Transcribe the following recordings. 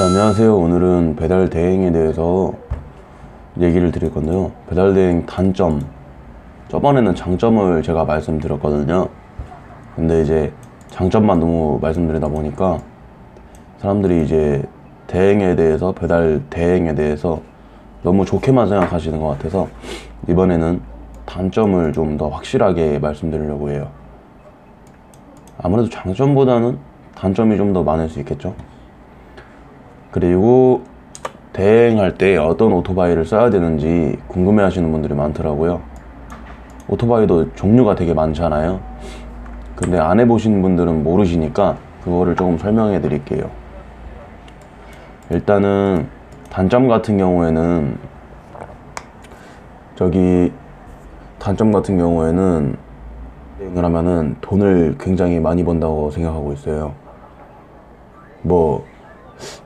자, 안녕하세요. 오늘은 배달 대행에 대해서 얘기를 드릴 건데요. 배달 대행 단점, 저번에는 장점을 제가 말씀드렸거든요. 근데 이제 장점만 너무 말씀드리다 보니까 사람들이 이제 대행에 대해서, 배달 대행에 대해서 너무 좋게만 생각하시는 것 같아서 이번에는 단점을 좀 더 확실하게 말씀드리려고 해요. 아무래도 장점보다는 단점이 좀 더 많을 수 있겠죠. 그리고 대행할 때 어떤 오토바이를 써야 되는지 궁금해 하시는 분들이 많더라고요. 오토바이도 종류가 되게 많잖아요. 근데 안 해보신 분들은 모르시니까 그거를 조금 설명해 드릴게요. 일단은 단점 같은 경우에는 대행을 하면은 돈을 굉장히 많이 번다고 생각하고 있어요. 뭐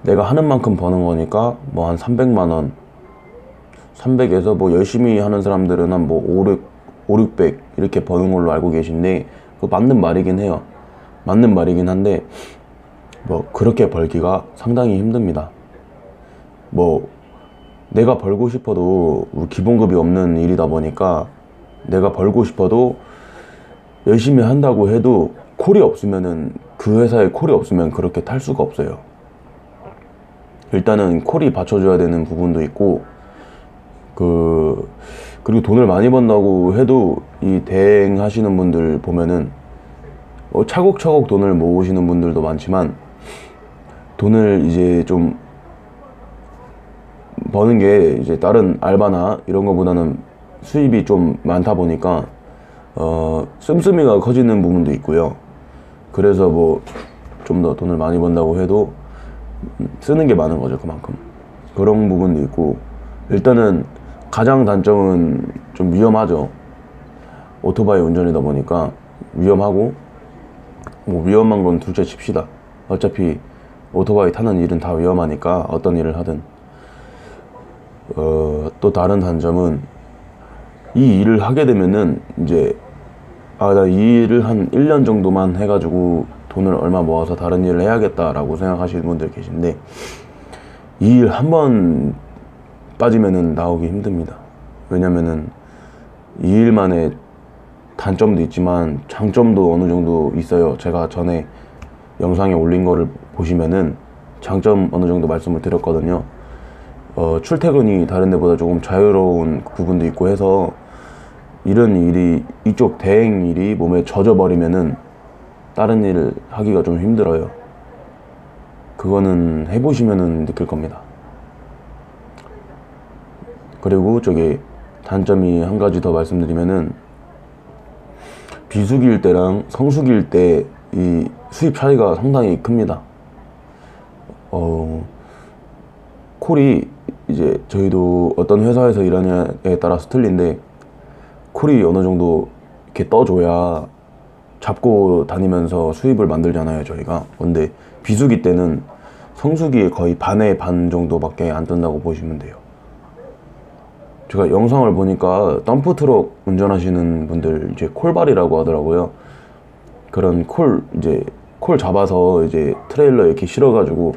내가 하는 만큼 버는 거니까 뭐 한 300만원, 300에서 뭐 열심히 하는 사람들은 한 뭐 5, 600 이렇게 버는 걸로 알고 계신데, 그거 맞는 말이긴 해요. 맞는 말이긴 한데 뭐 그렇게 벌기가 상당히 힘듭니다. 뭐 내가 벌고 싶어도 기본급이 없는 일이다 보니까 내가 벌고 싶어도 열심히 한다고 해도 콜이 없으면은, 그 회사에 콜이 없으면 그렇게 탈 수가 없어요. 일단은 콜이 받쳐줘야 되는 부분도 있고, 그리고 돈을 많이 번다고 해도 이 대행 하시는 분들 보면은 차곡차곡 돈을 모으시는 분들도 많지만, 돈을 이제 좀 버는 게 이제 다른 알바나 이런 거보다는 수입이 좀 많다 보니까 씀씀이가 커지는 부분도 있고요. 그래서 뭐 좀 더 돈을 많이 번다고 해도 쓰는 게 많은 거죠, 그만큼. 그런 부분도 있고, 일단은 가장 단점은 좀 위험하죠. 오토바이 운전이다 보니까 위험하고, 뭐 위험한 건 둘째 칩시다. 어차피 오토바이 타는 일은 다 위험하니까 어떤 일을 하든. 또 다른 단점은 이 일을 하게 되면은 이제 나 이 일을 한 1년 정도만 해가지고 돈을 얼마 모아서 다른 일을 해야겠다라고 생각하시는 분들 계신데, 이 일 한 번 빠지면은 나오기 힘듭니다. 왜냐면은 이 일만의 단점도 있지만 장점도 어느 정도 있어요. 제가 전에 영상에 올린 거를 보시면은 장점 어느 정도 말씀을 드렸거든요. 출퇴근이 다른 데보다 조금 자유로운 부분도 있고 해서, 이런 일이, 이쪽 대행 일이 몸에 젖어버리면은 다른 일을 하기가 좀 힘들어요. 그거는 해보시면은 느낄 겁니다. 그리고 단점이 한 가지 더 말씀드리면은, 비수기일 때랑 성수기일 때 이 수입 차이가 상당히 큽니다. 콜이 이제 저희도 어떤 회사에서 일하냐에 따라서 틀린데, 콜이 어느 정도 이렇게 떠줘야 잡고 다니면서 수입을 만들잖아요, 저희가. 근데 비수기 때는 성수기에 거의 반의 반 정도밖에 안 뜬다고 보시면 돼요. 제가 영상을 보니까 덤프트럭 운전하시는 분들 이제 콜발이라고 하더라고요. 그런 콜 잡아서 이제 트레일러 이렇게 실어가지고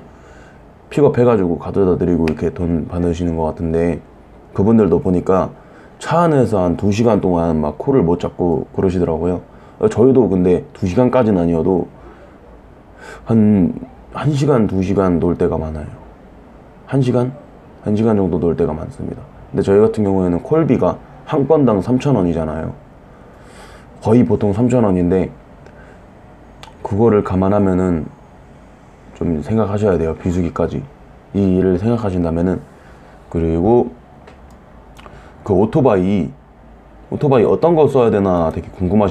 픽업해가지고 가져다 드리고 이렇게 돈 받으시는 것 같은데, 그분들도 보니까 차 안에서 한 2시간 동안 막 콜을 못 잡고 그러시더라고요. 저희도 근데 2시간까지는 아니어도 한 1시간, 2시간 놀 때가 많아요. 1시간? 1시간 정도 놀 때가 많습니다. 근데 저희 같은 경우에는 콜비가 한 건당 3,000원이잖아요. 거의 보통 3,000원인데, 그거를 감안하면은 좀 생각하셔야 돼요. 비수기까지 이 일을 생각하신다면은. 그리고 그 오토바이 어떤 거 써야 되나 되게 궁금해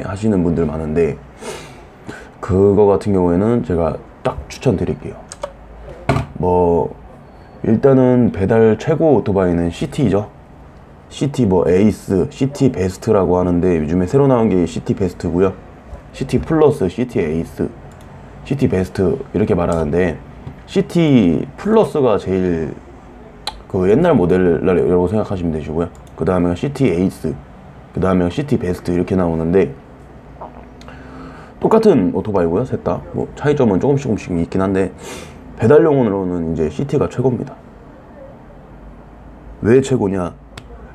하시는 분들 많은데, 그거 같은 경우에는 제가 딱 추천드릴게요. 뭐 일단은 배달 최고 오토바이는 CT죠. CT 뭐 에이스, CT 베스트라고 하는데, 요즘에 새로 나온 게 CT 베스트고요. CT 플러스, CT 에이스, CT 베스트 이렇게 말하는데, CT 플러스가 제일 그 옛날 모델이라고 생각하시면 되시고요. 그 다음에 CT 에이스, 그 다음에 CT 베스트 이렇게 나오는데, 똑같은 오토바이고요. 셋 다 뭐 차이점은 조금씩 있긴 한데, 배달용으로는 이제 CT가 최고입니다. 왜 최고냐?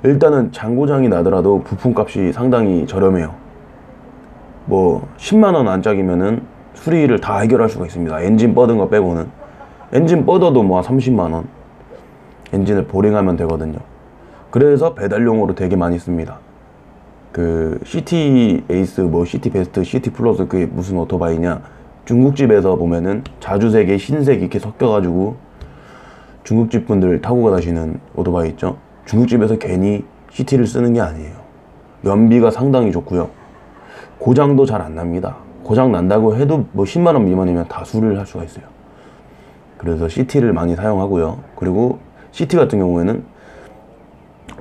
일단은 장고장이 나더라도 부품값이 상당히 저렴해요. 뭐 10만원 안짝이면은 수리를 다 해결할 수가 있습니다. 엔진 뻗은 거 빼고는. 엔진 뻗어도 뭐 30만원 엔진을 보링하면 되거든요. 그래서 배달용으로 되게 많이 씁니다. 그 CT 에이스, 뭐 CT 베스트, CT 플러스, 그게 무슨 오토바이냐, 중국집에서 보면은 자주색에 흰색 이렇게 섞여가지고 중국집 분들 타고 가시는 오토바이 있죠. 중국집에서 괜히 CT를 쓰는 게 아니에요. 연비가 상당히 좋고요. 고장도 잘 안 납니다. 고장 난다고 해도 뭐 10만원 미만이면 다 수리를 할 수가 있어요. 그래서 CT를 많이 사용하고요. 그리고 CT 같은 경우에는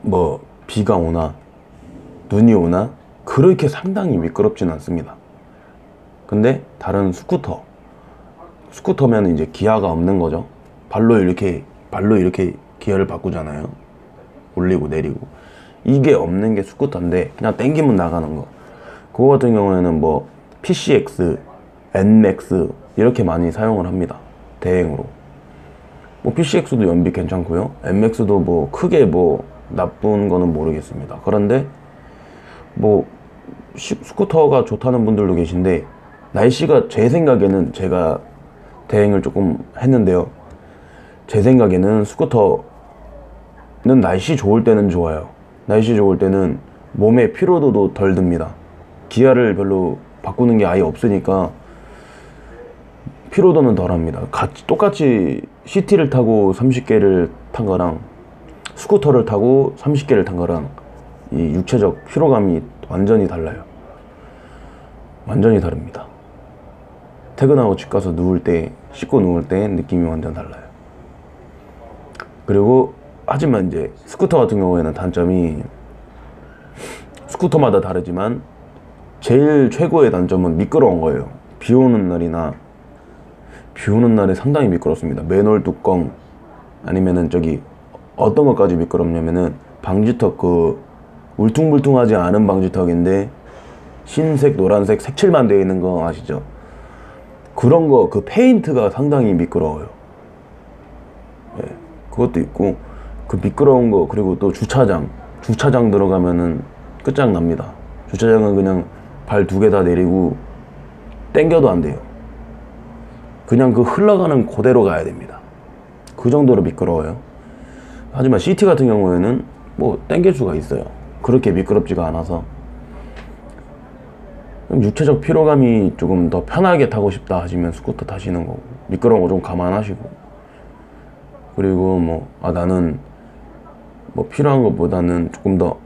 뭐 비가 오나 눈이 오나 그렇게 상당히 미끄럽지는 않습니다. 근데 다른 스쿠터면 이제 기아가 없는 거죠. 발로 이렇게 기아를 바꾸잖아요. 올리고 내리고. 이게 없는 게 스쿠터인데 그냥 땡기면 나가는 거. 그거 같은 경우에는 뭐 PCX, NMAX 이렇게 많이 사용을 합니다. 대행으로. 뭐 PCX도 연비 괜찮고요. NMAX도 뭐 크게 뭐 나쁜 거는 모르겠습니다. 그런데 뭐 스쿠터가 좋다는 분들도 계신데, 날씨가 제 생각에는, 제가 대행을 조금 했는데요, 제 생각에는 스쿠터는 날씨 좋을 때는 좋아요. 날씨 좋을 때는 몸에 피로도도 덜 듭니다. 기아를 별로 바꾸는 게 아예 없으니까 피로도는 덜합니다. 똑같이 CT를 타고 30개를 탄 거랑 스쿠터를 타고 30개를 탄 거랑 이 육체적 피로감이 완전히 달라요. 완전히 다릅니다. 퇴근하고 집 가서 누울 때, 씻고 누울 때 느낌이 완전 달라요. 그리고 하지만 이제 스쿠터 같은 경우에는 단점이, 스쿠터마다 다르지만 제일 최고의 단점은 미끄러운 거예요. 비 오는 날에 상당히 미끄럽습니다. 맨홀 뚜껑, 아니면은 저기 어떤 것까지 미끄럽냐면은 방지턱, 그 울퉁불퉁하지 않은 방지턱인데 흰색, 노란색 색칠만 되어 있는 거 아시죠? 그런 거, 그 페인트가 상당히 미끄러워요. 예, 그것도 있고, 그 미끄러운 거. 그리고 또 주차장 들어가면은 끝장납니다. 주차장은 그냥 발 2개 다 내리고 땡겨도 안 돼요. 그냥 그 흘러가는 그대로 가야 됩니다. 그 정도로 미끄러워요. 하지만 CT 같은 경우에는 뭐 땡길 수가 있어요. 그렇게 미끄럽지가 않아서. 육체적 피로감이 조금 더 편하게 타고 싶다 하시면 스쿠터 타시는 거고, 미끄러운 거 좀 감안하시고, 그리고 뭐 나는 뭐 필요한 것보다는 조금 더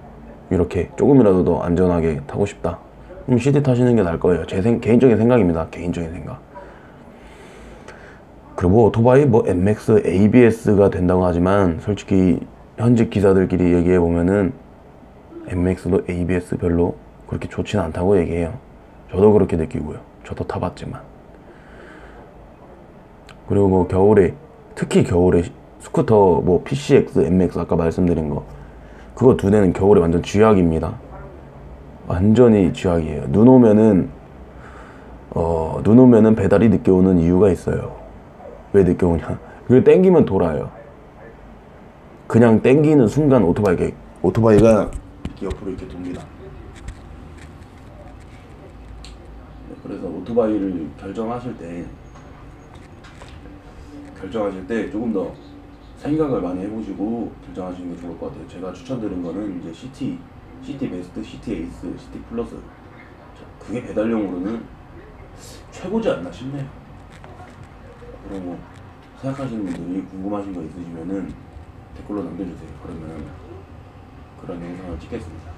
이렇게 조금이라도 더 안전하게 타고 싶다, 그럼 CT 타시는 게 나을 거예요. 제 개인적인 생각입니다. 개인적인 생각. 그리고 오토바이 뭐 NMAX, ABS가 된다고 하지만 솔직히 현직 기사들끼리 얘기해 보면은 NMAX도 ABS 별로 그렇게 좋지는 않다고 얘기해요. 저도 그렇게 느끼고요. 저도 타봤지만. 그리고 뭐 겨울에, 특히 겨울에 스쿠터 뭐 PCX, NMAX 아까 말씀드린 거, 그거 2대는 겨울에 완전 쥐약입니다. 완전히 쥐약이에요. 눈 오면은 배달이 늦게 오는 이유가 있어요. 왜 늦게 오냐? 그게 땡기면 돌아요. 그냥 땡기는 순간 오토바이가 이렇게 옆으로 이렇게 돕니다. 그래서 오토바이를 결정하실 때 조금 더 생각을 많이 해보시고 결정하시는 게 좋을 것 같아요. 제가 추천드린 거는 이제 CT 베스트, CT 에이스, CT 플러스. 그게 배달용으로는 최고지 않나 싶네요. 그리고 뭐 생각하시는 분들이 궁금하신 거 있으시면은 댓글로 남겨주세요. 그러면 그런 영상을 찍겠습니다.